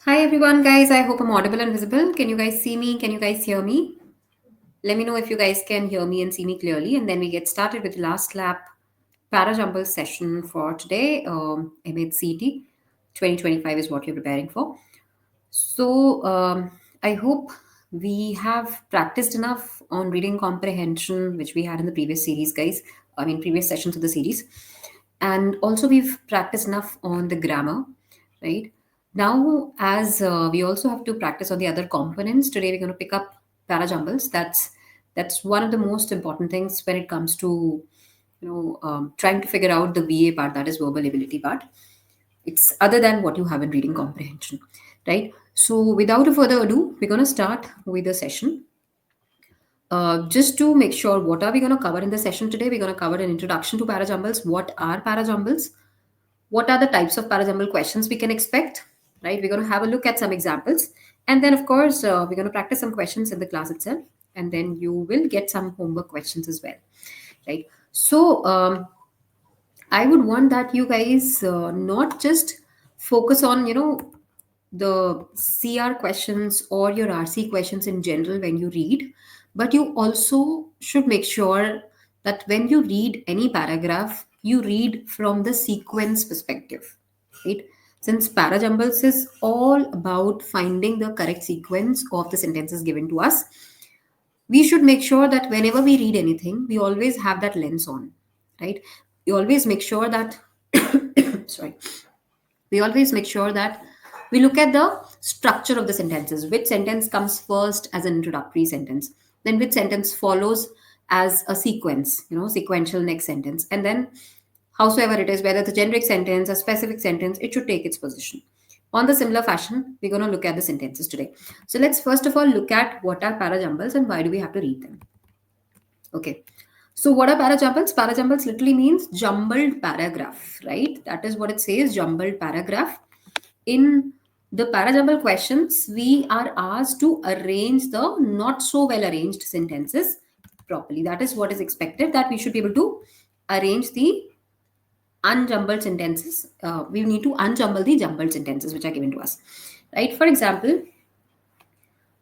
Hi everyone, guys. I hope I'm audible and visible. Can you guys see me? Can you guys hear me? Let me know if you guys can hear me and see me clearly, and then we get started with the last lap parajumble session for today. MHCT 2025 is what you're preparing for. So I hope we have practiced enough on reading comprehension, which we had in the previous series, guys. I mean, previous sessions of the series. And also, we've practiced enough on the grammar, right? Now, as we also have to practice on the other components, today we're going to pick up parajumbles. That's one of the most important things when it comes to trying to figure out the VA part, that is verbal ability part. It's other than what you have in reading comprehension, right? So without a further ado, we're going to start with the session. Just to make sure, what are we going to cover in the session today? We're going to cover an introduction to parajumbles. What are parajumbles? What are the types of parajumble questions we can expect, right? We're going to have a look at some examples, and then of course we're going to practice some questions in the class itself, and then you will get some homework questions as well, right? So I would want that you guys not just focus on, the CR questions or your RC questions in general when you read, but you also should make sure that when you read any paragraph, you read from the sequence perspective, right? Since parajumbles is all about finding the correct sequence of the sentences given to us, we should make sure that whenever we read anything, we always have that lens on, right? We always make sure that, sorry, we always make sure that we look at the structure of the sentences. Which sentence comes first as an introductory sentence, then which sentence follows as a sequence, sequential next sentence, and then howsoever it is, whether it's a generic sentence, a specific sentence, it should take its position. On the similar fashion, we're going to look at the sentences today. So let's first of all look at what are parajumbles and why do we have to read them. Okay. So what are parajumbles? Parajumbles literally means jumbled paragraph, right? That is what it says, jumbled paragraph. In the parajumble questions, we are asked to arrange the not so well arranged sentences properly. That is what is expected, that we should be able to arrange the unjumbled sentences. We need to unjumble the jumbled sentences which are given to us, right? For example,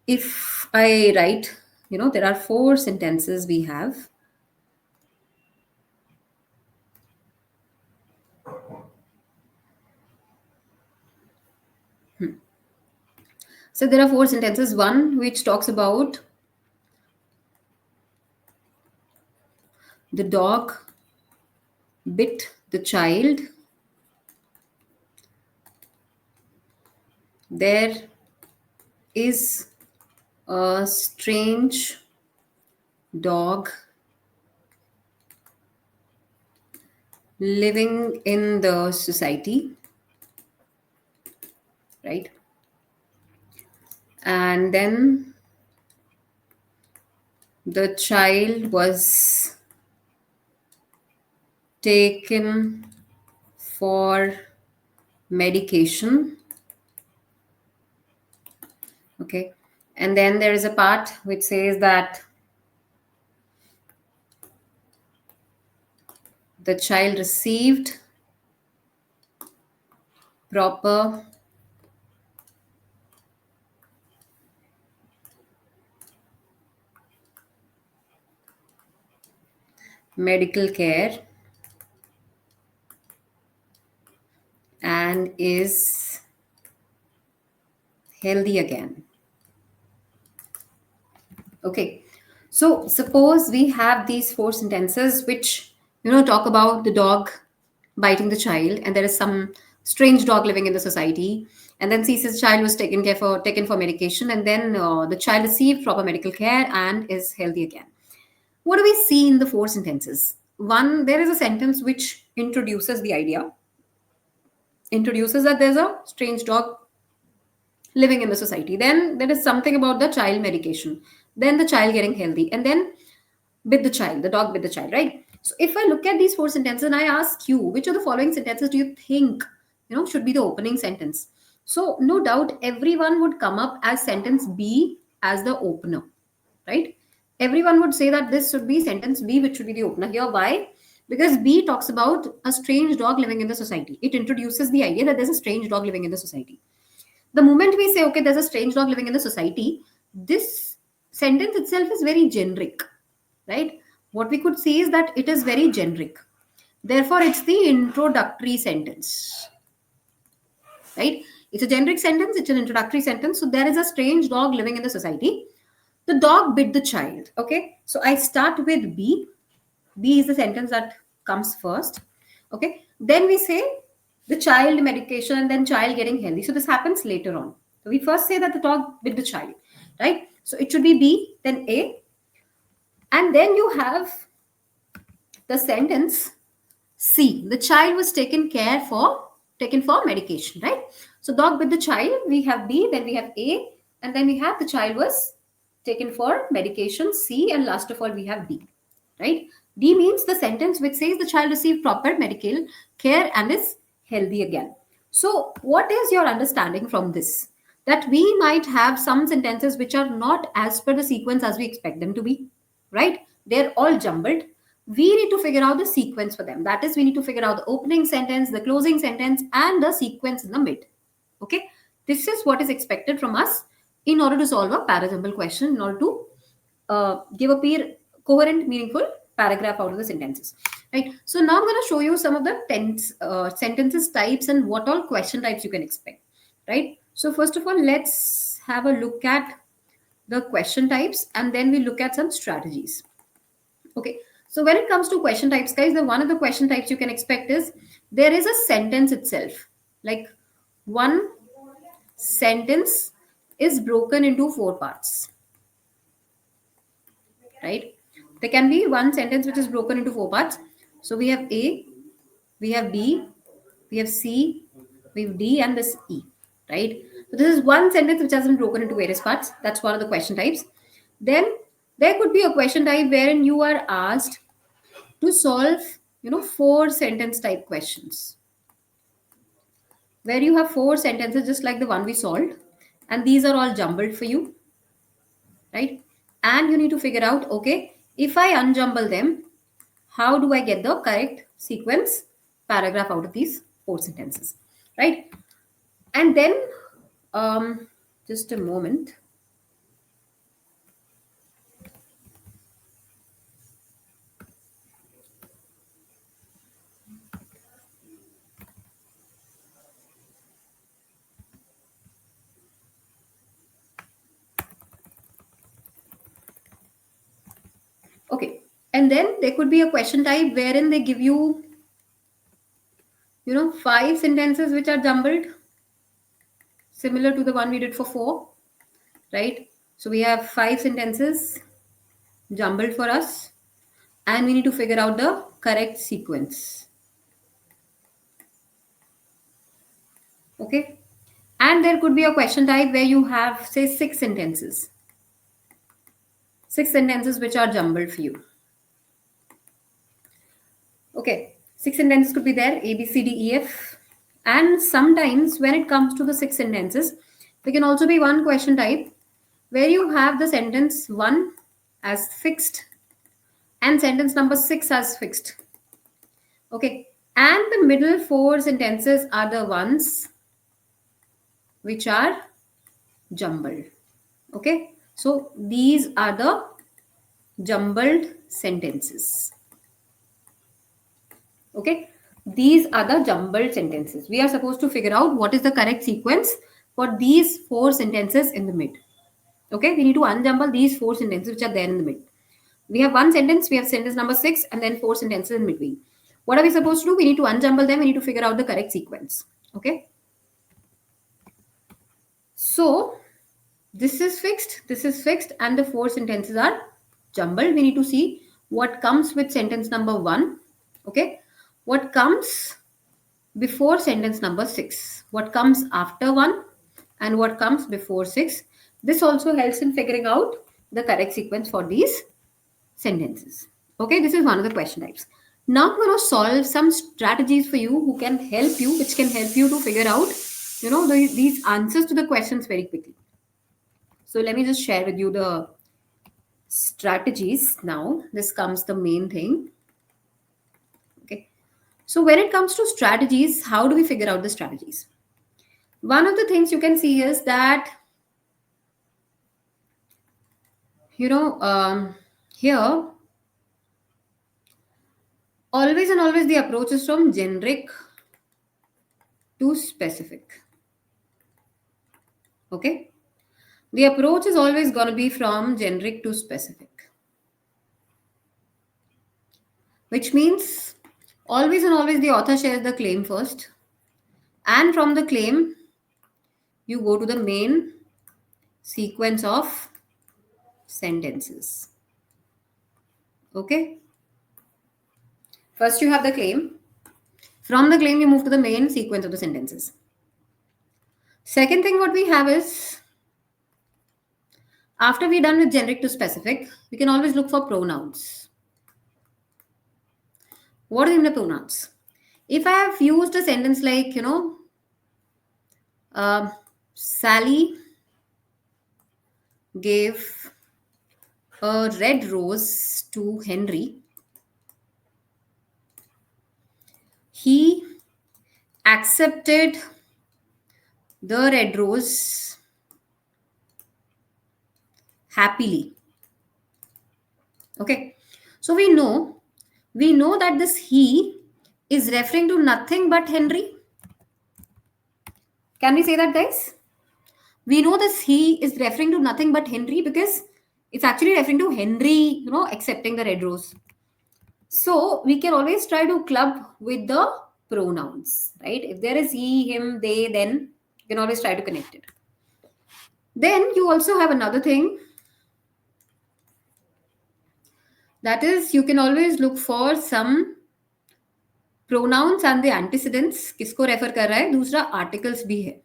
if I write, there are four sentences we have. So there are four sentences. One which talks about the dog bit the child. There is a strange dog living in the society, right? And then the child was taken for medication. Okay. And then there is a part which says that the child received proper medical care and is healthy again. Okay. So suppose we have these four sentences which, talk about the dog biting the child, and there is some strange dog living in the society. And then sees child was taken for medication, and then the child received proper medical care and is healthy again. What do we see in the four sentences? One, there is a sentence which introduces that there's a strange dog living in the society. Then there is something about the child medication. Then the child getting healthy. And then the dog bit the child, right? So if I look at these four sentences and I ask you, which of the following sentences do you think, should be the opening sentence? So no doubt everyone would come up as sentence B as the opener, right? Everyone would say that this should be sentence B, which should be the opener here. Why? Because B talks about a strange dog living in the society. It introduces the idea that there's a strange dog living in the society. The moment we say, okay, there's a strange dog living in the society, this sentence itself is very generic, right? What we could say is that it is very generic. Therefore, it's the introductory sentence, right? It's a generic sentence, it's an introductory sentence. So there is a strange dog living in the society. The dog bit the child. Okay, so I start with B. B is the sentence that comes first. Okay, then we say the child medication and then child getting healthy. So this happens later on. So we first say that the dog bit the child, right? So it should be B, then A, and then you have the sentence C. The child was taken for medication, right? So dog bit the child. We have B, then we have A, and then we have the child was taken for medication, C, and last of all we have D, right? D means the sentence which says the child received proper medical care and is healthy again. So what is your understanding from this? That we might have some sentences which are not as per the sequence as we expect them to be, right? They're all jumbled. We need to figure out the sequence for them. That is, we need to figure out the opening sentence, the closing sentence, and the sequence in the mid. Okay, this is what is expected from us in order to solve a parajumble question, in order to give a coherent, meaningful paragraph out of the sentences. Right. So now I'm going to show you some of the sentences types and what all question types you can expect. Right. So first of all, let's have a look at the question types and then we look at some strategies. Okay. So when it comes to question types, guys, the one of the question types you can expect is there is a sentence itself. Like one sentence is broken into 4 parts. Right? There can be one sentence which is broken into 4 parts. So we have A, we have B, we have C, we have D, and this E. Right? So this is one sentence which has been broken into various parts. That's one of the question types. Then there could be a question type wherein you are asked to solve, 4 sentence type questions. Where you have 4 sentences just like the one we solved, and these are all jumbled for you, right? And you need to figure out, okay, if I unjumble them, how do I get the correct sequence paragraph out of these 4 sentences, right? And then, just a moment. Okay, and then there could be a question type wherein they give you, 5 sentences which are jumbled, similar to the one we did for 4, right? So we have 5 sentences jumbled for us, and we need to figure out the correct sequence. Okay, and there could be a question type where you have, say, 6 sentences. 6 sentences which are jumbled for you. Okay, 6 sentences could be there, A, B, C, D, E, F. And sometimes when it comes to the 6 sentences, there can also be one question type where you have the sentence 1 as fixed and sentence number 6 as fixed. Okay, and the middle 4 sentences are the ones which are jumbled. Okay, so these are the jumbled sentences. Okay, these are the jumbled sentences. We are supposed to figure out what is the correct sequence for these 4 sentences in the mid. Okay, we need to unjumble these 4 sentences which are there in the mid. We have one sentence, we have sentence number 6, and then 4 sentences in between. What are we supposed to do? We need to unjumble them. We need to figure out the correct sequence. Okay. So this is fixed, and the 4 sentences are jumbled. We need to see what comes with sentence number 1. Okay. What comes before sentence number 6? What comes after 1? And what comes before 6? This also helps in figuring out the correct sequence for these sentences. Okay, this is one of the question types. Now I'm going to solve some strategies for you who can help you, which can help you to figure out, these answers to the questions very quickly. So let me just share with you the strategies now. This comes the main thing. Okay. So when it comes to strategies, how do we figure out the strategies? One of the things you can see is that, you know, here, always and always the approach is from generic to specific. Okay. The approach is always going to be from generic to specific, which means always and always the author shares the claim first. And from the claim, you go to the main sequence of sentences. Okay. First, you have the claim. From the claim, you move to the main sequence of the sentences. Second thing, what we have is, after we're done with generic to specific, we can always look for pronouns. What are the pronouns? If I have used a sentence like, Sally gave a red rose to Henry, he accepted the red rose happily. Okay, so we know that this he is referring to nothing but Henry. Can we say that, guys? We know this he is referring to nothing but Henry because it's actually referring to Henry, accepting the red rose. So we can always try to club with the pronouns, right? If there is he, him, they, then you can always try to connect it. Then you also have another thing, that is you can always look for some pronouns and the antecedents किसको refer कर रहा है, दूसरा articles भी है.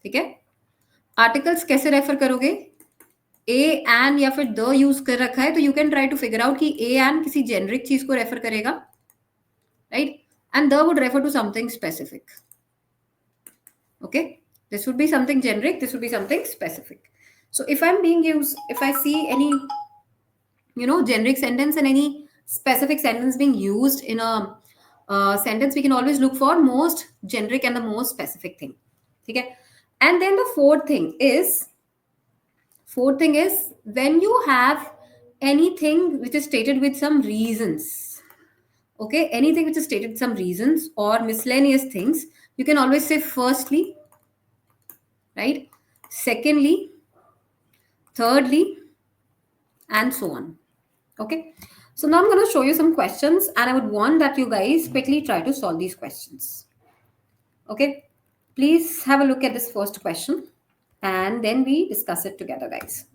ठीक है. Articles कैसे रेफर करोगे? ए एन या फिर द यूज कर रखा है तो you can try to figure out कि ए एन किसी जेनरिक चीज को रेफर करेगा, right, and the would refer to something specific. Okay, this would be something generic, this would be something specific. So if I'm being used, if I see any generic sentence and any specific sentence being used in a sentence, we can always look for most generic and the most specific thing. Okay. And then the fourth thing is when you have anything which is stated with some reasons. Okay, anything which is stated with some reasons or miscellaneous things, you can always say firstly, right, secondly, thirdly, and so on. Okay, so now I'm going to show you some questions and I would want that you guys quickly try to solve these questions. Okay, please have a look at this first question and then we discuss it together, guys.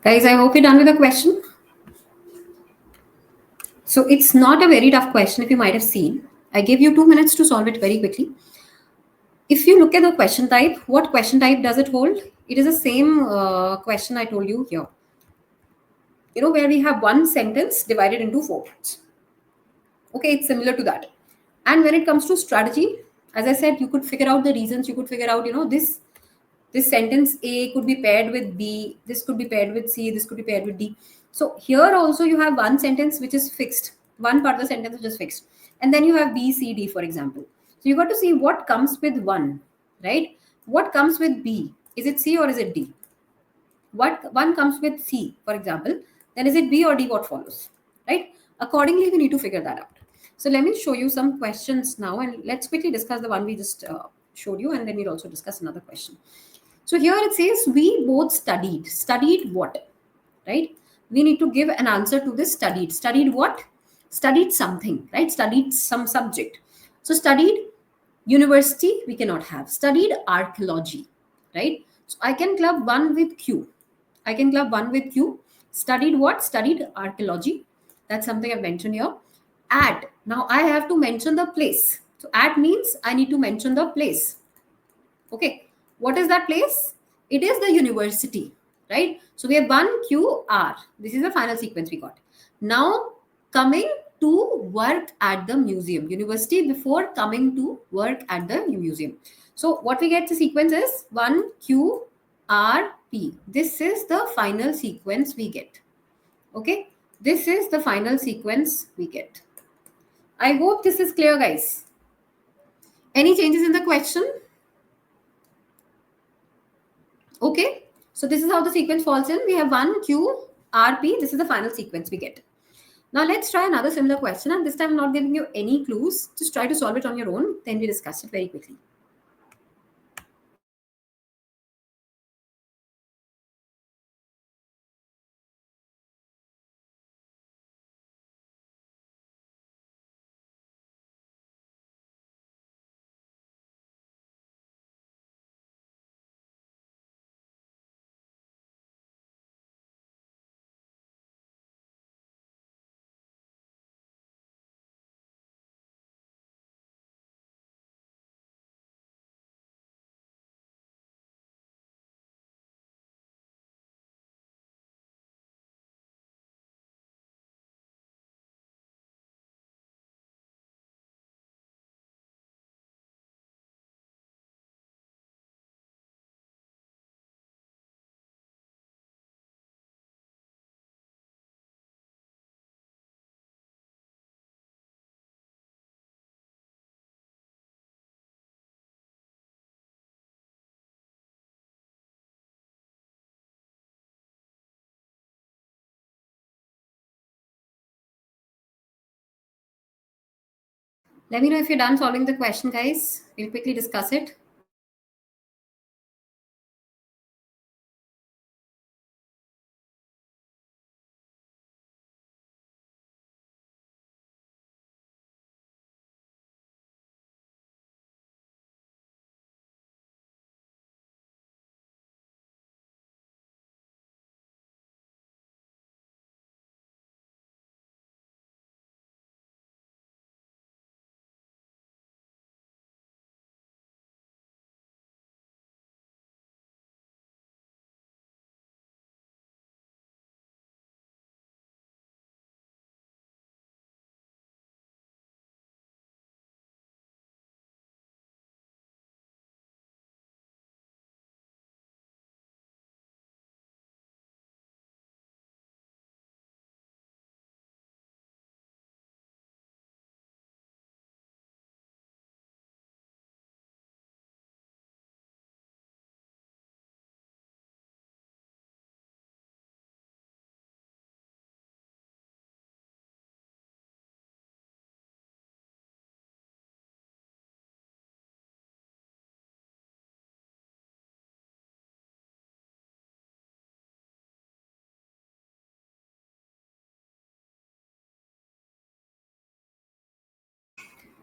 Guys, I hope you're done with the question. So it's not a very tough question if you might have seen. I gave you 2 minutes to solve it very quickly. If you look at the question type, what question type does it hold? It is the same question I told you here. You know, where we have one sentence divided into 4 parts. Okay, it's similar to that. And when it comes to strategy, as I said, you could figure out the reasons. You could figure out, this sentence A could be paired with B, this could be paired with C, this could be paired with D. So here also you have one sentence which is fixed, one part of the sentence which is fixed, and then you have B, C, D, for example. So you got to see what comes with one, right? What comes with B? Is it C or is it D? What one comes with C, for example, then is it B or D what follows, right? Accordingly, we need to figure that out. So let me show you some questions now, and let's quickly discuss the one we just showed you, and then we'll also discuss another question. So here it says we both studied. Studied what? Right? We need to give an answer to this studied. Studied what? Studied something, right? Studied some subject. So studied university, we cannot have. Studied archaeology, right? So I can club one with Q. I can club one with Q. Studied what? Studied archaeology. That's something I've mentioned here. At. Now I have to mention the place. So at means I need to mention the place. Okay, what is that place? It is the university, right? So we have 1QR. This is the final sequence we got. Now coming to work at the museum, university before coming to work at the museum. So what we get the sequence is 1QRP. This is the final sequence we get. Okay, this is the final sequence we get. I hope this is clear, guys. Any changes in the question? Okay, so this is how the sequence falls in. We have 1QRP. This is the final sequence we get. Now let's try another similar question, and this time I'm not giving you any clues. Just try to solve it on your own. Then we discuss it very quickly. Let me know if you're done solving the question, guys. We'll quickly discuss it.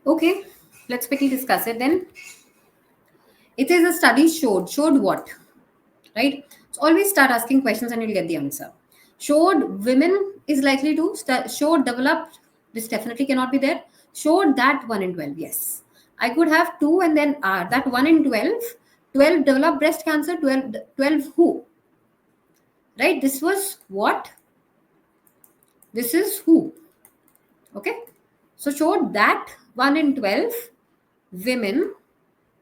Okay, let's quickly discuss it then. It is a study showed. Showed what? Right? Always start asking questions and you'll get the answer. Showed women is likely to showed developed. This definitely cannot be there. Showed that 1 in 12. Yes. I could have 2 and then R. That 1 in 12. 12 developed breast cancer. 12 who? Right? This was what? This is who? Okay. So showed that 1 in 12 women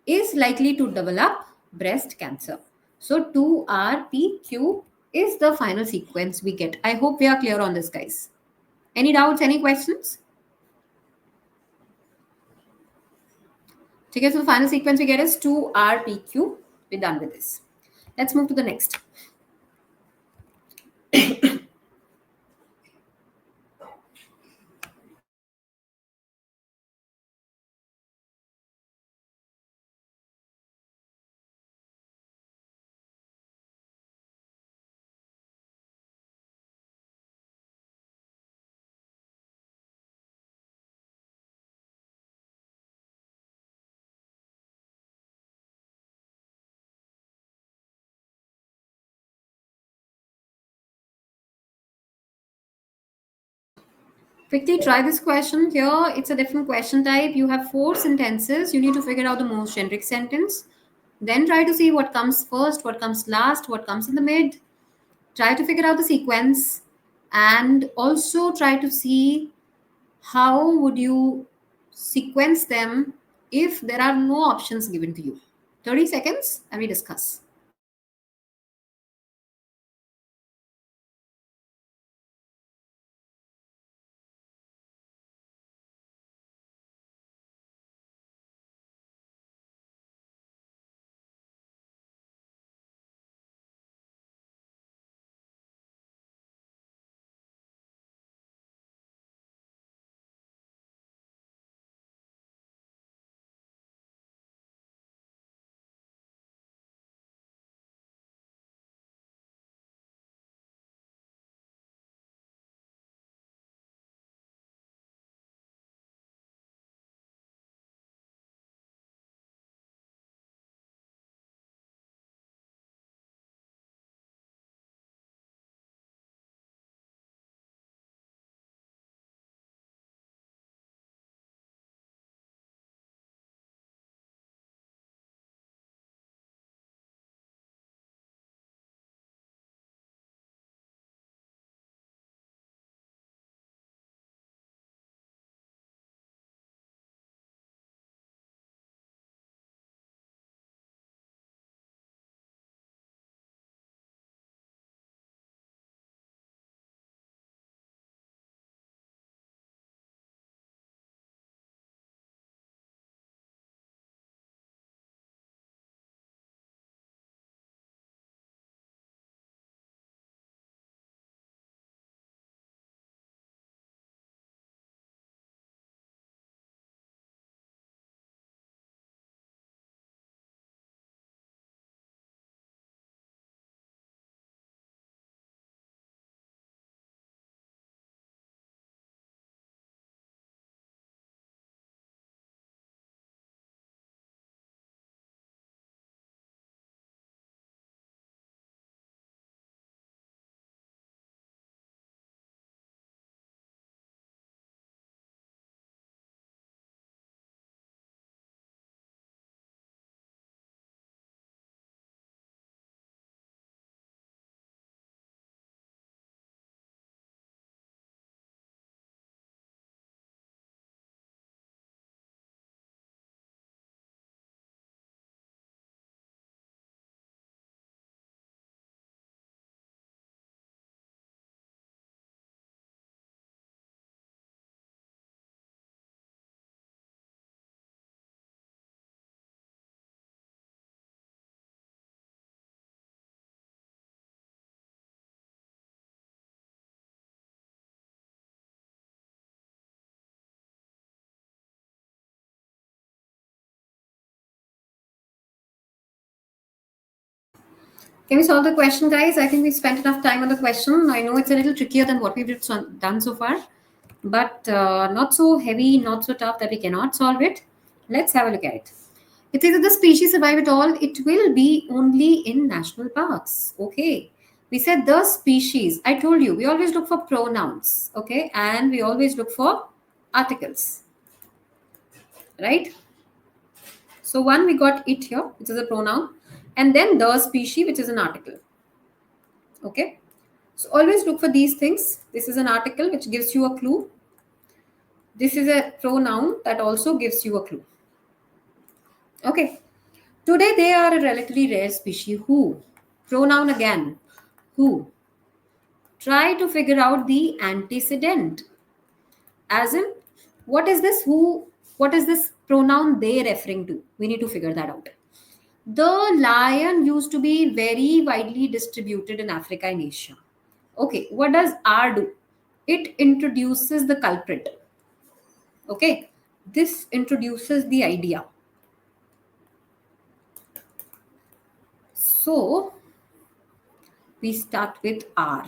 is likely to develop breast cancer. So 2RPQ is the final sequence we get. I hope we are clear on this, guys. Any doubts, any questions? Okay, so the final sequence we get is 2RPQ. We're done with this. Let's move to the next. Quickly try this question here. It's a different question type. You have 4 sentences. You need to figure out the most generic sentence. Then try to see what comes first, what comes last, what comes in the mid. Try to figure out the sequence and also try to see how would you sequence them if there are no options given to you. 30 seconds and we discuss. Can we solve the question, guys? I think we spent enough time on the question. I know it's a little trickier than what we've done so far, but not so heavy, not so tough that we cannot solve it. Let's have a look at it. It says if the species survive at all, it will be only in national parks. Okay. We said the species. I told you, we always look for pronouns. Okay. And we always look for articles. Right? So one, we got it here, which is a pronoun. And then the species, which is an article. Okay. So always look for these things. This is an article which gives you a clue. This is a pronoun that also gives you a clue. Okay. Today they are a relatively rare species. Who? Pronoun again. Who? Try to figure out the antecedent. As in, what is this who? What is this pronoun they referring to? We need to figure that out. The lion used to be very widely distributed in Africa and Asia. Okay, what does R do? It introduces the culprit. Okay, this introduces the idea. So we start with R.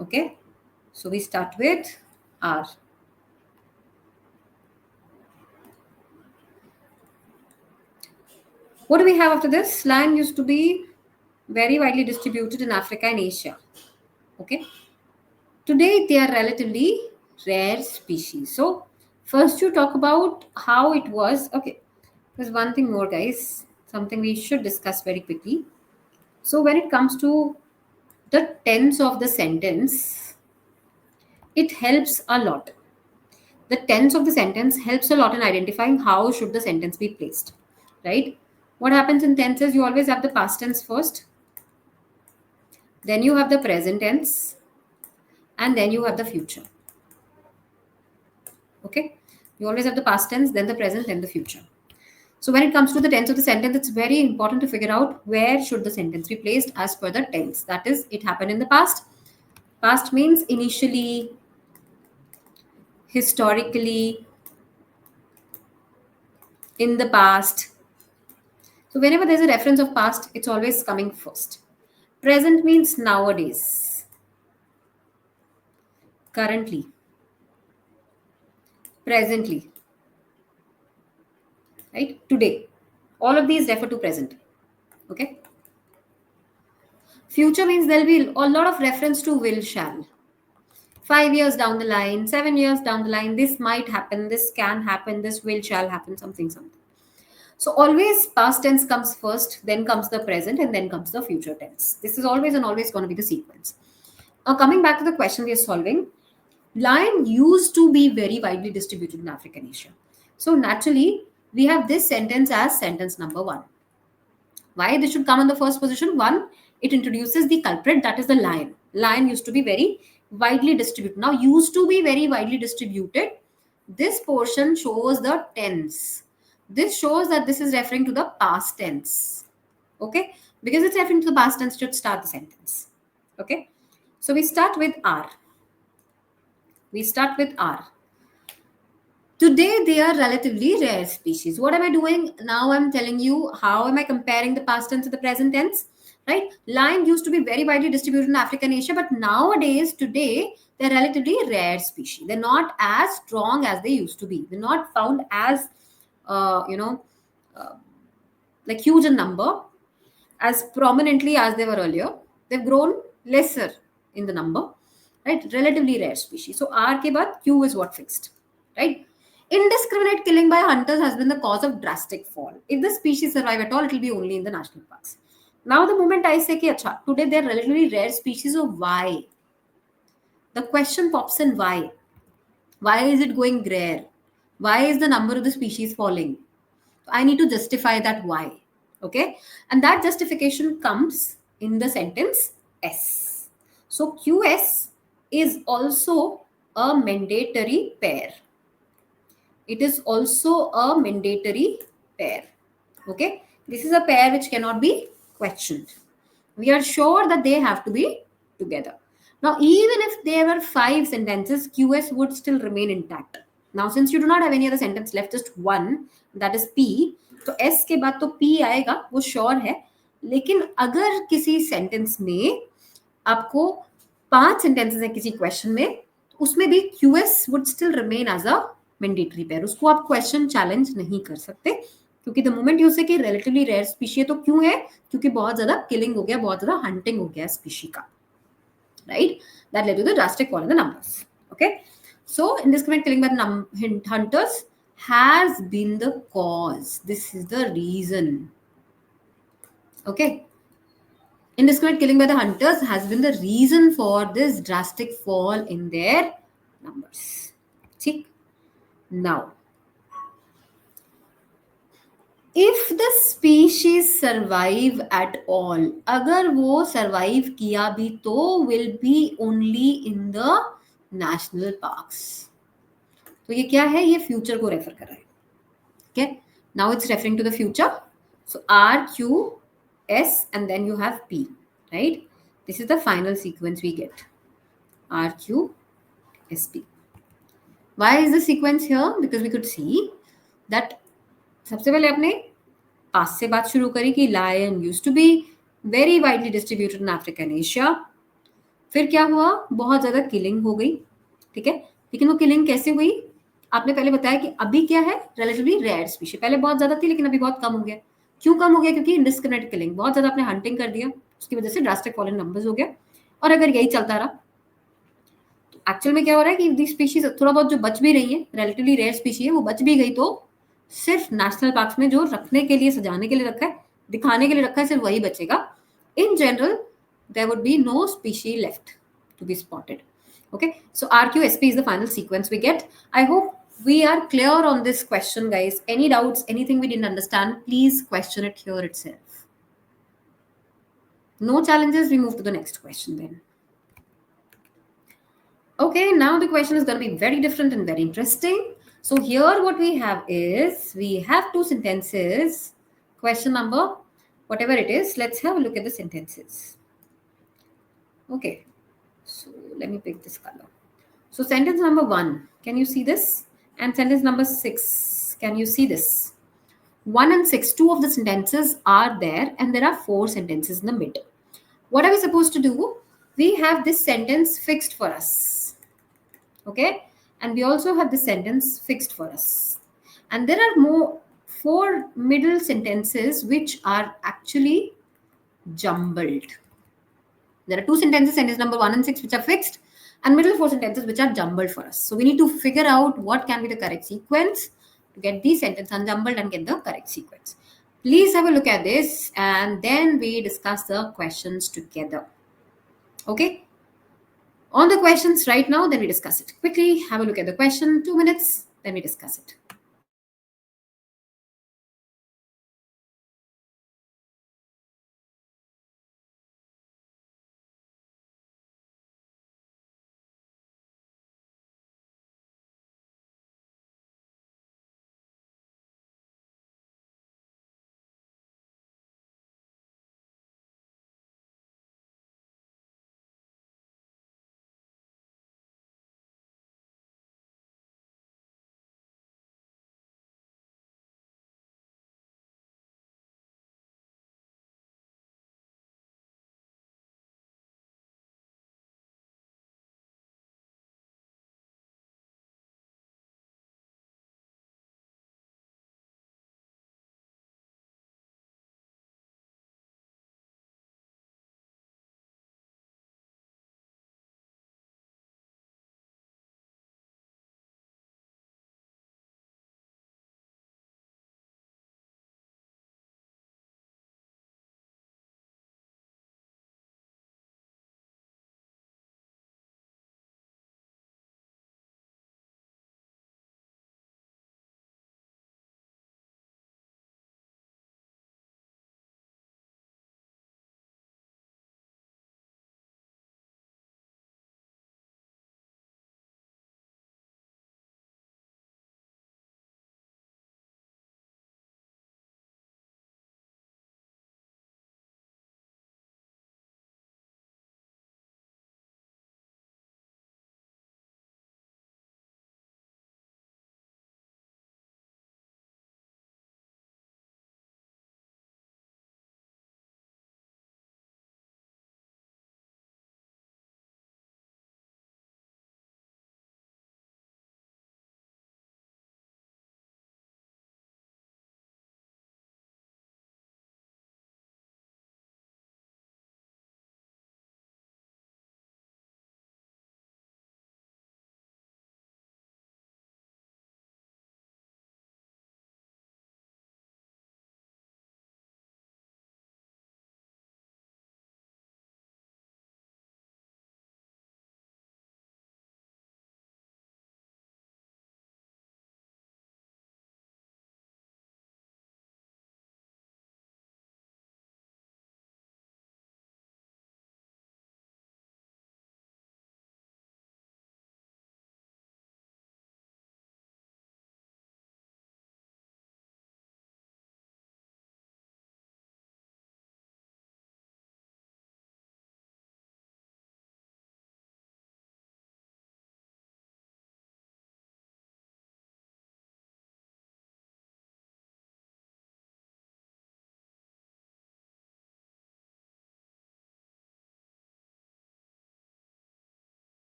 Okay, so we start with R. What do we have after this? Lion used to be very widely distributed in Africa and Asia. Okay, today they are relatively rare species. So first you talk about how it was. Okay, there's one thing more, guys, something we should discuss very quickly. So when it comes to the tense of the sentence, it helps a lot. The tense of the sentence helps a lot in identifying how should the sentence be placed, right? What happens in tenses? You always have the past tense first, then you have the present tense, and then you have the future. Okay, you always have the past tense, then the present, then the future. So when it comes to the tense of the sentence, it's very important to figure out where should the sentence be placed as per the tense. That is, it happened in the past. Past means initially, historically, in the past. So whenever there's a reference of past, it's always coming first. Present means nowadays, currently, presently, right? Today. All of these refer to present. Okay. Future means there'll be a lot of reference to will, shall. 5 years down the line, 7 years down the line, this might happen, this can happen, this will, shall happen, something, something. So always past tense comes first, then comes the present, and then comes the future tense. This is always and always going to be the sequence. Now, coming back to the question we are solving, lion used to be very widely distributed in Africa and Asia. So naturally, we have this sentence as sentence number 1. Why this should come on the first position? 1, it introduces the culprit, that is the lion. Lion used to be very widely distributed. Now, used to be very widely distributed. This portion shows the tense. This shows that this is referring to the past tense. Okay? Because it's referring to the past tense, should start the sentence. Okay? So we start with R. We start with R. Today, they are relatively rare species. What am I doing? Now I'm telling you, how am I comparing the past tense to the present tense? Right? Lion used to be very widely distributed in Africa and Asia, but nowadays, today, they're relatively rare species. They're not as strong as they used to be. They're not found as, uh, you know, uh, like huge in number, as prominently as they were earlier. They've grown lesser in the number, right? Relatively rare species. So R ke baad Q is what fixed, right? Indiscriminate killing by hunters has been the cause of drastic fall. If the species survive at all, it will be only in the national parks. Now, the moment I say, ki, Acha, today they're relatively rare species, so why? The question pops in why? Why is it going rare? Why is the number of the species falling? I need to justify that why. Okay. And that justification comes in the sentence S. So QS is also a mandatory pair. It is also a mandatory pair. Okay. This is a pair which cannot be questioned. We are sure that they have to be together. Now, even if there were 5 sentences, QS would still remain intact. Now, since you do not have any other sentence left, just one, that is P, तो S के बाद तो P आएगा, वो sure है. लेकिन अगर किसी सेंटेंस में आपको 5 सेंटेंसेस है किसी क्वेश्चन में, तो उसमें भी QS would still remain as a mandatory pair. उसको आप क्वेश्चन चैलेंज नहीं कर सकते. क्योंकि द मोमेंट यू से कि रिलेटिवली रेयर स्पीशी है, तो क्यों है? क्योंकि बहुत ज्यादा किलिंग हो गया, बहुत ज्यादा हंटिंग हो गया स्पीशी का, right? That led to the drastic fall in the numbers. Okay, so indiscriminate killing by the hunters has been the cause. This is the reason. Okay, indiscriminate killing by the hunters has been the reason for this drastic fall in their numbers. See, now if the species survive at all, अगर वो survive किया भी तो will be only in the national parks. तो ये क्या है? ये फ्यूचर को रेफर कर रहा है. Okay, now it's referring to the future. So R, Q, S, and then you have P, right? This is the final sequence we get. R, Q, S, P. Why is the sequence here? Because we could see that सबसे पहले आपने पास से बात शुरू करी कि lion used to be very widely distributed in Africa and Asia. फिर क्या हुआ? बहुत ज्यादा किलिंग हो गई. ठीक है, लेकिन वो किलिंग कैसे हुई? आपने पहले बताया कि अभी क्या है? Relatively rare species. पहले बहुत ज्यादा थी लेकिन अभी बहुत कम हो गया. क्यों कम हो गया? क्योंकि इंडिस्क्रिमिनेट किलिंग, बहुत ज्यादा आपने हंटिंग कर दिया, उसकी वजह से ड्रास्टिक फॉल इन नंबर्स हो गया. और अगर यही चलता रहा तो एक्चुअल में क्या हो रहा है कि दी स्पीशीज थोड़ा बहुत जो बच भी रही है, रिलेटिवली रेयर स्पीशी है, वो बच भी गई तो सिर्फ नेशनल पार्क्स में जो रखने के लिए, सजाने के लिए रखा है, दिखाने के लिए रखा है, सिर्फ वही बचेगा. In general there would be no species left to be spotted. Okay, so RQSP is the final sequence we get. I hope we are clear on this question, guys. Any doubts, anything we didn't understand, please question it here itself. No challenges, we move to the next question then. Okay, now the question is going to be very different and very interesting. So here what we have is, we have two sentences. Question number, whatever it is, let's have a look at the sentences. Okay, so let me pick this color. So sentence number 1, can you see this? And sentence number 6, can you see this? 1 and 6, two of the sentences are there and there are 4 sentences in the middle. What are we supposed to do? We have this sentence fixed for us. Okay, and we also have this sentence fixed for us. And there are more 4 middle sentences which are actually jumbled. There are 2 sentences, sentence number 1 and 6, which are fixed, and middle 4 sentences which are jumbled for us. So we need to figure out what can be the correct sequence to get these sentences unjumbled and get the correct sequence. Please have a look at this and then we discuss the questions together. Okay? On the questions right now, then we discuss it. Quickly have a look at the question, 2 minutes, then we discuss it.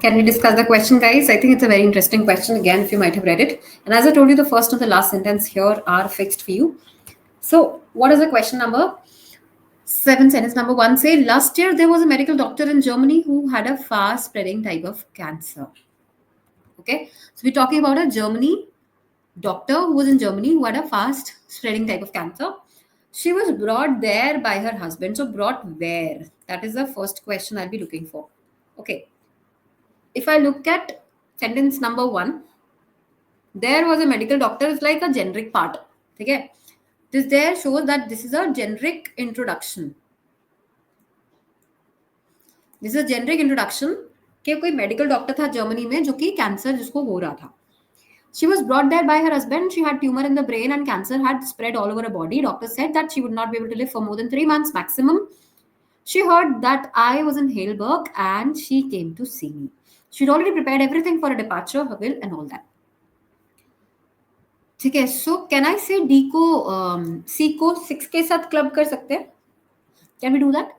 Can we discuss the question, guys? I think it's a very interesting question again, if you might have read it. And as I told you, the first and the last sentence here are fixed for you. So, what is the question number? 7, sentence number 1 say last year there was a medical doctor in Germany who had a fast spreading type of cancer. Okay, so we're talking about a Germany doctor who was in Germany who had a fast spreading type of cancer. She was brought there by her husband. So, brought where? That is the first question I'll be looking for. Okay, if I look at sentence number 1, there was a medical doctor, it's like a generic part. Okay, this there shows that this is a generic introduction. This is generic introduction कि कोई medical doctor था Germany में जो कि cancer जिसको हो रहा था. She was brought there by her husband. She had tumor in the brain and cancer had spread all over her body. Doctors said that she would not be able to live for more than 3 months maximum. She heard that I was in Heidelberg and she came to see me. She'd already prepared everything for a departure, her will and all that. ठीक है, so can I say D को C को 6 के साथ club कर सकते हैं? Can we do that?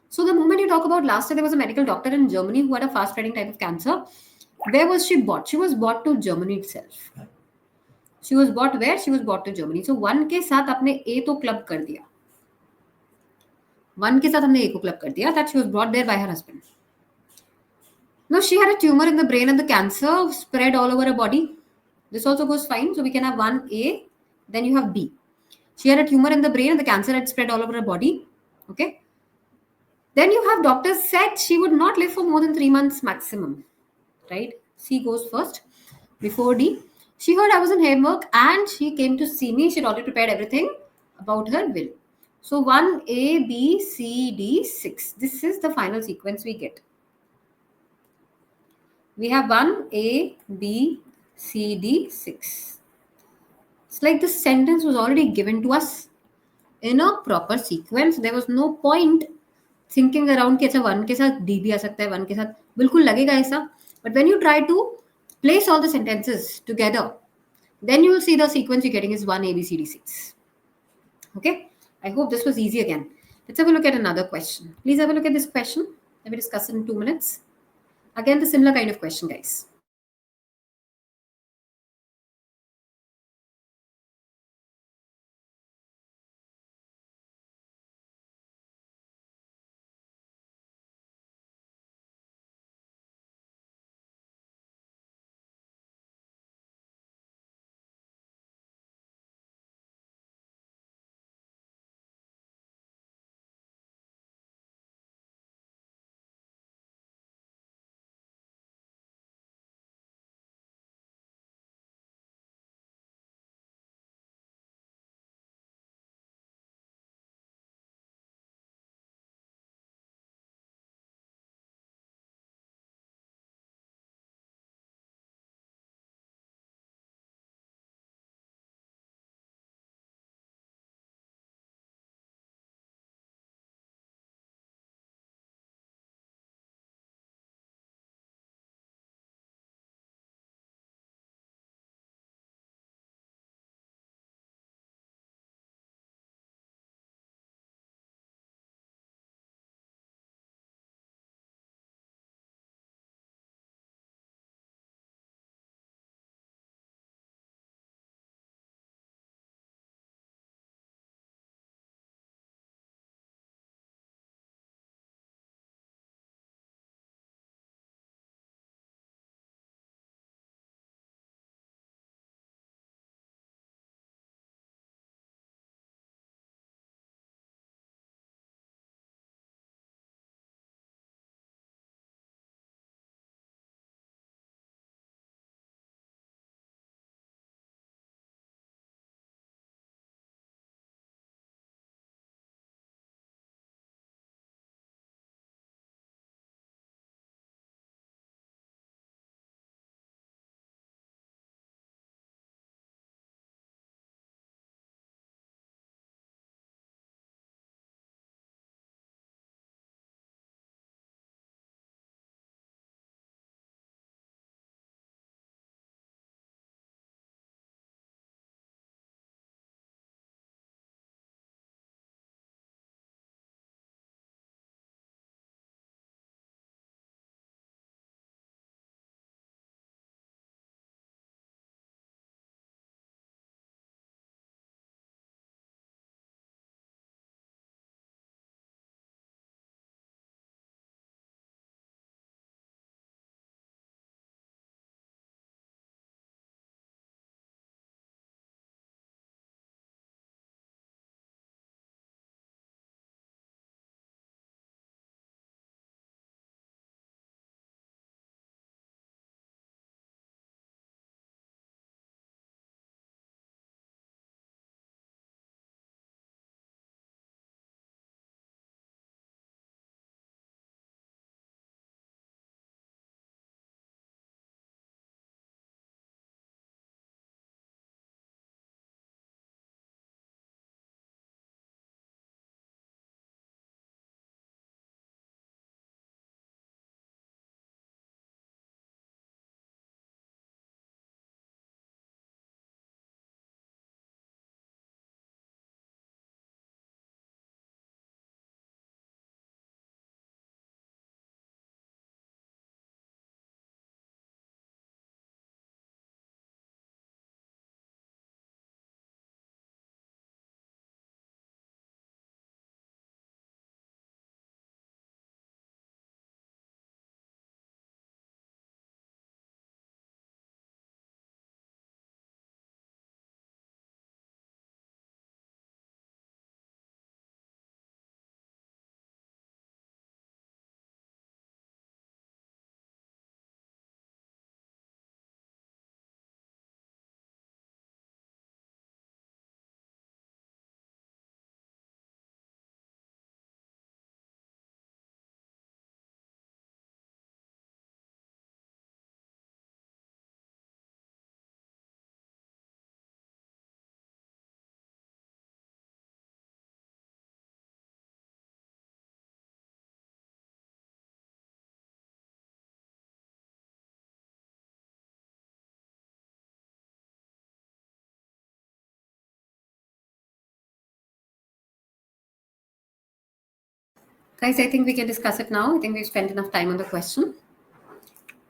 So the moment you talk about last year, there was a medical doctor in Germany who had a fast spreading type of cancer. Where was she bought? She was bought to Germany itself. She was bought where? She was bought to Germany. So one के साथ आपने A तो club कर दिया. One के साथ हमने A को क्लब कर दिया that she was brought there by her husband. Now she had a tumor in the brain and the cancer spread all over her body. This also goes fine. So we can have one A, then you have B. She had a tumor in the brain and the cancer had spread all over her body. Okay. Then you have doctors said she would not live for more than 3 months maximum. Right? C goes first before D. She heard I was in Hamburg and she came to see me. She'd already prepared everything about her will. So 1, A, B, C, D, 6. This is the final sequence we get. We have 1, A, B, C, D, 6. It's like the sentence was already given to us in a proper sequence. There was no point thinking around कि अच्छा 1 के साथ D भी आ सकता है, 1 के साथ बिल्कुल लगेगा ऐसा. But when you try to place all the sentences together, then you will see the sequence you're getting is 1, A, B, C, D, 6. Okay, I hope this was easy again. Let's have a look at another question. Please have a look at this question. Let me discuss it in 2 minutes. Again, the similar kind of question, guys. Guys, I think we can discuss it now. I think we've spent enough time on the question.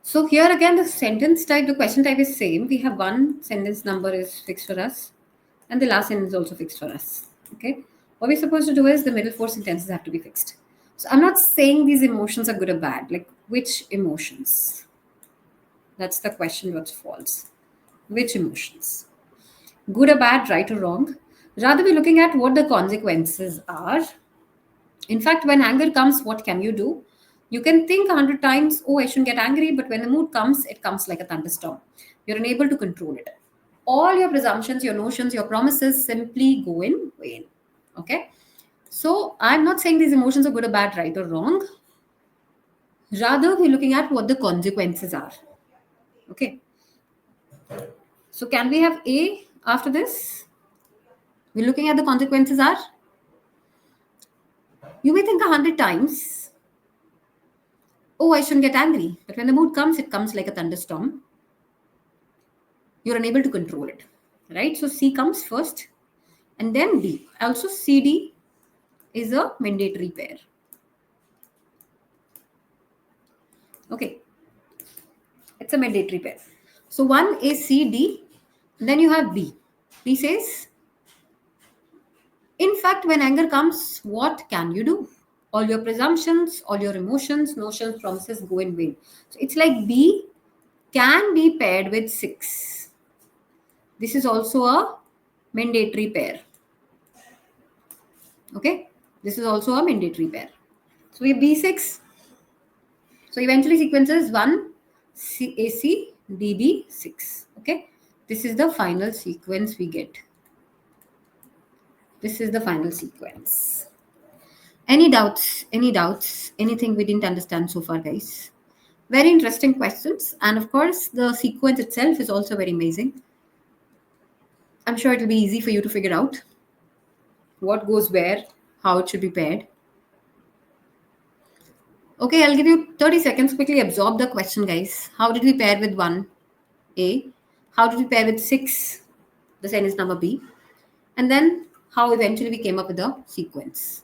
So here again, the sentence type, the question type is same. We have one sentence number is fixed for us, and the last sentence is also fixed for us. Okay. What we're supposed to do is the middle four sentences have to be fixed. So I'm not saying these emotions are good or bad. Like which emotions? That's the question. What's false? Which emotions? Good or bad, right or wrong? Rather, we're looking at what the consequences are. In fact, when anger comes, what can you do? You can think 100 times, oh, I shouldn't get angry, but when the mood comes, it comes like a thunderstorm. You're unable to control it. All your presumptions, your notions, your promises simply go in vain. Okay? So, I'm not saying these emotions are good or bad, right or wrong. Rather, we're looking at what the consequences are. Okay? So, can we have A after this? We're looking at the consequences are. You may think 100 times, oh, I shouldn't get angry. But when the mood comes, it comes like a thunderstorm. You're unable to control it. Right? So C comes first and then D. Also, CD is a mandatory pair. Okay. It's a mandatory pair. So one is C, D, then you have B. B says, in fact, when anger comes, what can you do? All your presumptions, all your emotions, notions, promises go in vain. So it's like B can be paired with 6. This is also a mandatory pair. Okay, this is also a mandatory pair. So we have B6. So eventually sequences 1 AC DB6. Okay, this is the final sequence we get. This is the final sequence. Any doubts? Any doubts? Anything we didn't understand so far, guys? Very interesting questions, and of course, the sequence itself is also very amazing. I'm sure it'll be easy for you to figure out what goes where, how it should be paired. Okay, I'll give you 30 seconds. Quickly absorb the question, guys. How did we pair with 1A? How did we pair with 6? The sentence number B. And then how eventually we came up with the sequence.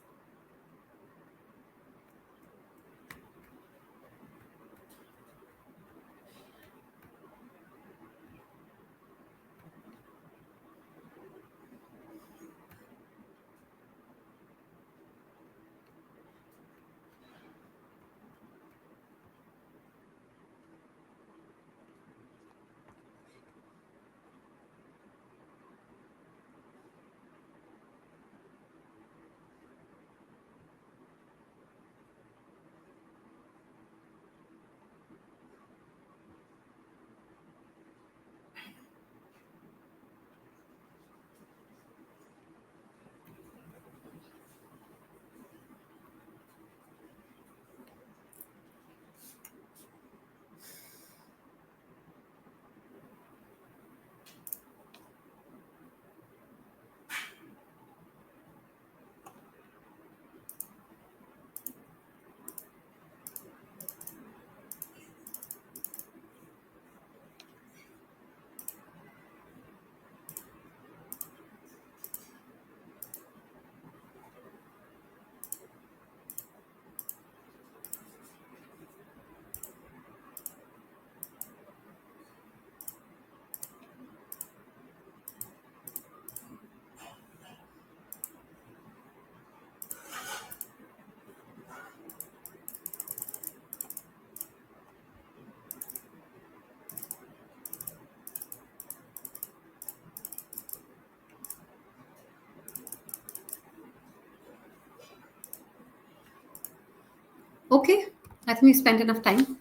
Okay, I think we spent enough time.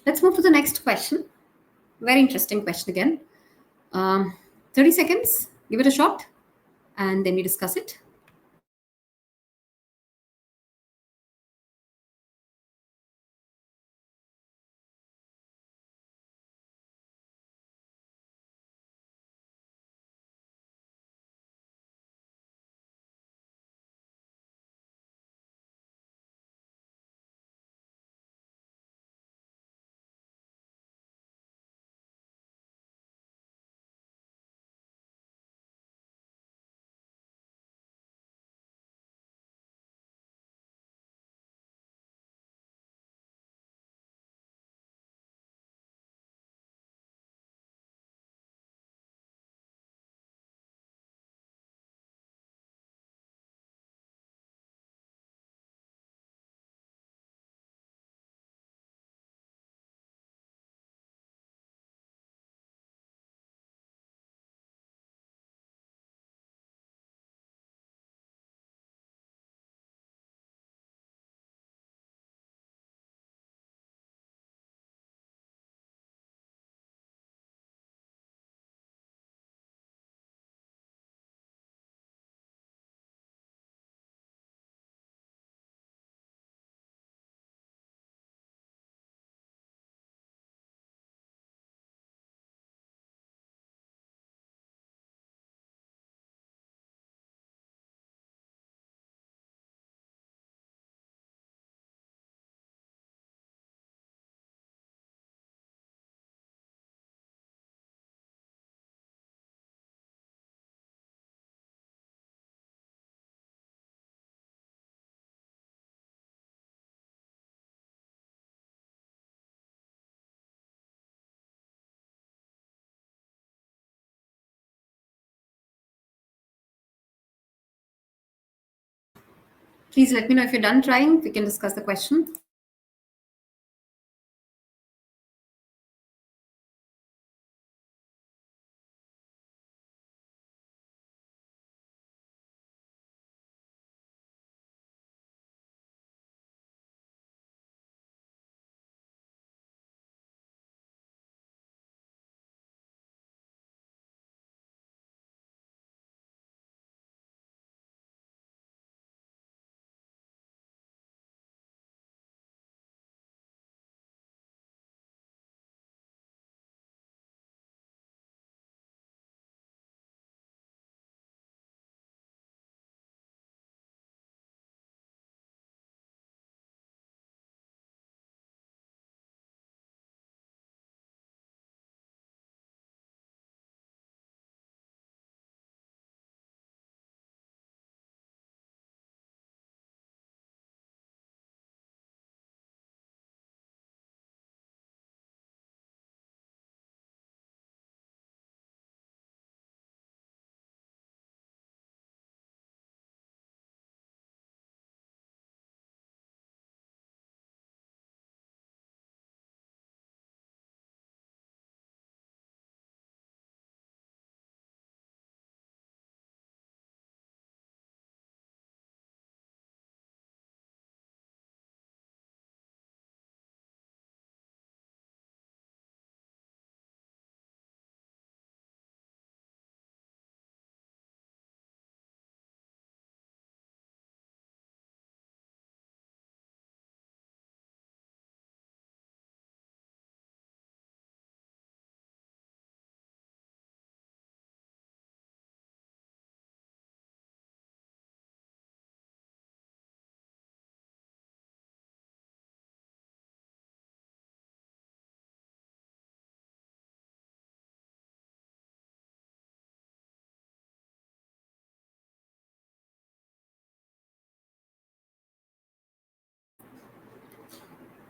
Let's move to the next question. Very interesting question again. 30 seconds, give it a shot, and then we discuss it. Please let me know if you're done trying. We can discuss the question.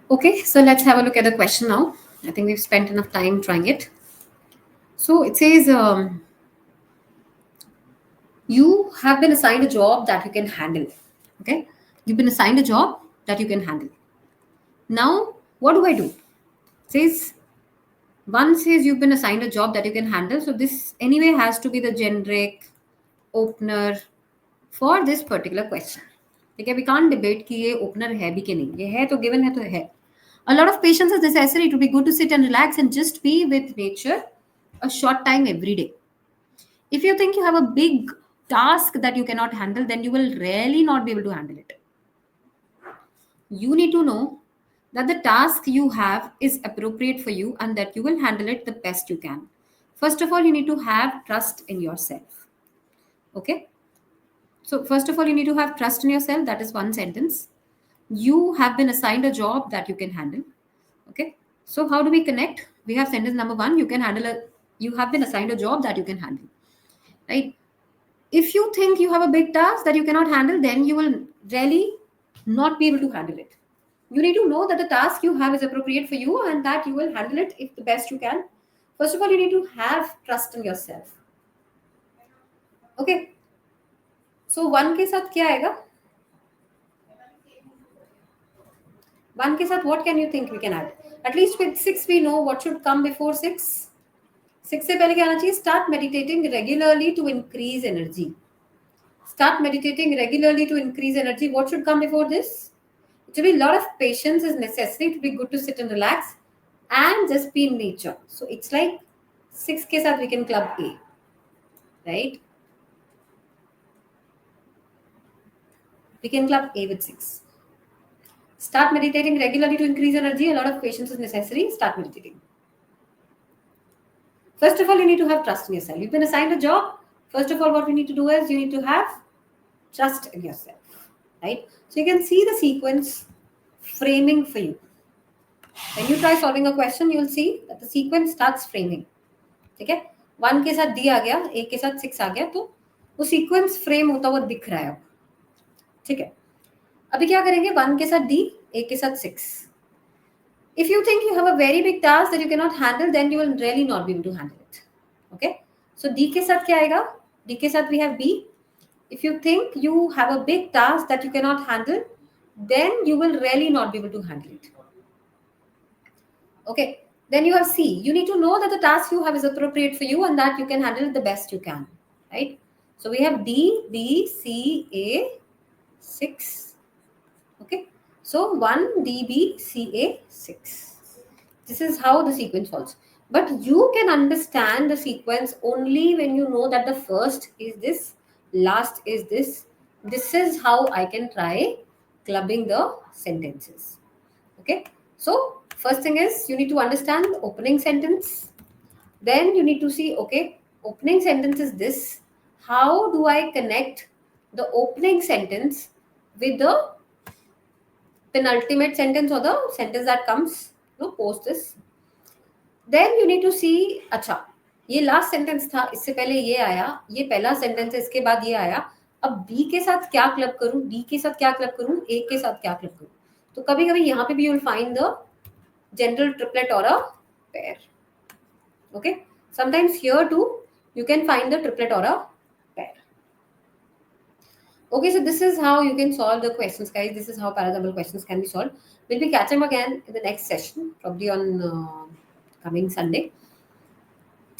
Okay, so let's have a look at the question now. I think we've spent enough time trying it. So it says, you have been assigned a job that you can handle. Okay, you've been assigned a job that you can handle. Now, what do I do? It says, one says you've been assigned a job that you can handle. So this anyway has to be the generic opener for this particular question. ठीक है, we can't debate कि ये opener है भी कि नहीं. ये है तो given है तो है. A lot of patience is necessary to be good to sit and relax and just be with nature a short time every day. If you think you have a big task that you cannot handle, then you will really not be able to handle it. You need to know that the task you have is appropriate for you and that you will handle it the best you can. First of all, you need to have trust in yourself. Okay? So, first of all, you need to have trust in yourself. That is one sentence. You have been assigned a job that you can handle. Okay? So, how do we connect? We have sentence number one, you have been assigned a job that you can handle. Right? If you think you have a big task that you cannot handle, then you will really not be able to handle it. You need to know that the task you have is appropriate for you and that you will handle it if the best you can. First of all, you need to have trust in yourself. Okay. So one के साथ क्या आएगा? One के साथ what can you think we can add? At least with 6 we know what should come before 6. 6 से पहले क्या आना चाहिए? Start meditating regularly to increase energy. Start meditating regularly to increase energy. What should come before this? To be a lot of patience is necessary to be good to sit and relax and just be in nature. So it's like 6 के साथ we can club A, right? We can club A with 6. Start meditating regularly to increase energy. A lot of patience is necessary. Start meditating. First of all, you need to have trust in yourself. You've been assigned a job. First of all, what we need to do is you need to have trust in yourself, right? So you can see the sequence framing for you. When you try solving a question, you'll see that the sequence starts framing. ठीक है, 1 के साथ D आ गया, A के साथ 6 आ गया, तो वो सीक्वेंस फ्रेम होता हुआ दिख रहा है अब. ठीक है, अभी क्या करेंगे? 1 के साथ D, A के साथ 6. If you think you have a very big task that you cannot handle, then you will really not be able to handle it. Okay, so D के साथ क्या आएगा? D के साथ we have B. If you think you have a big task that you cannot handle, then you will really not be able to handle it. Okay. Then you have C. You need to know that the task you have is appropriate for you and that you can handle it the best you can. Right? So we have D, B, C, A, 6. Okay. So 1, D, B, C, A, 6. This is how the sequence falls. But you can understand the sequence only when you know that the first is this, last is this. This is how I can try clubbing the sentences. Okay. So first thing is you need to understand the opening sentence. Then you need to see, okay, opening sentence is this. How do I connect the opening sentence with the penultimate sentence or the sentence that comes post this? Then you need to see, अच्छा ये last sentence था, इससे पहले ये आया, ये पहला sentence है, इसके बाद ये आया, अब बी के साथ क्या क्लब करूं, डी के साथ क्या क्लब करूं, ए के साथ क्या क्लब करूं. तो कभी कभी यहाँ पे भी you will find the general triplet or a pair. Okay, sometimes here too you can find the triplet or a pair. Okay, so this is how you can solve the questions, guys. This is how parajumble questions can be solved. We'll be catching up again in the next session, probably on coming Sunday.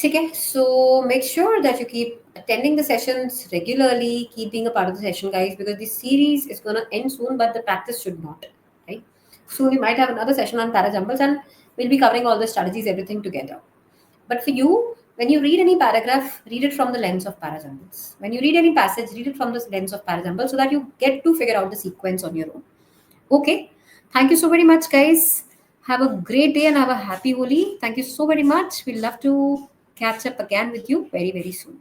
Okay, so make sure that you keep attending the sessions regularly, keep being a part of the session, guys, because this series is going to end soon, but the practice should not, right? Soon we might have another session on parajumbles and we'll be covering all the strategies, everything together. But for you, when you read any paragraph, read it from the lens of parajumbles. When you read any passage, read it from the lens of parajumbles so that you get to figure out the sequence on your own. Okay. Thank you so very much, guys. Have a great day and have a happy Holi. Thank you so very much. We'd love to catch up again with you very, very soon.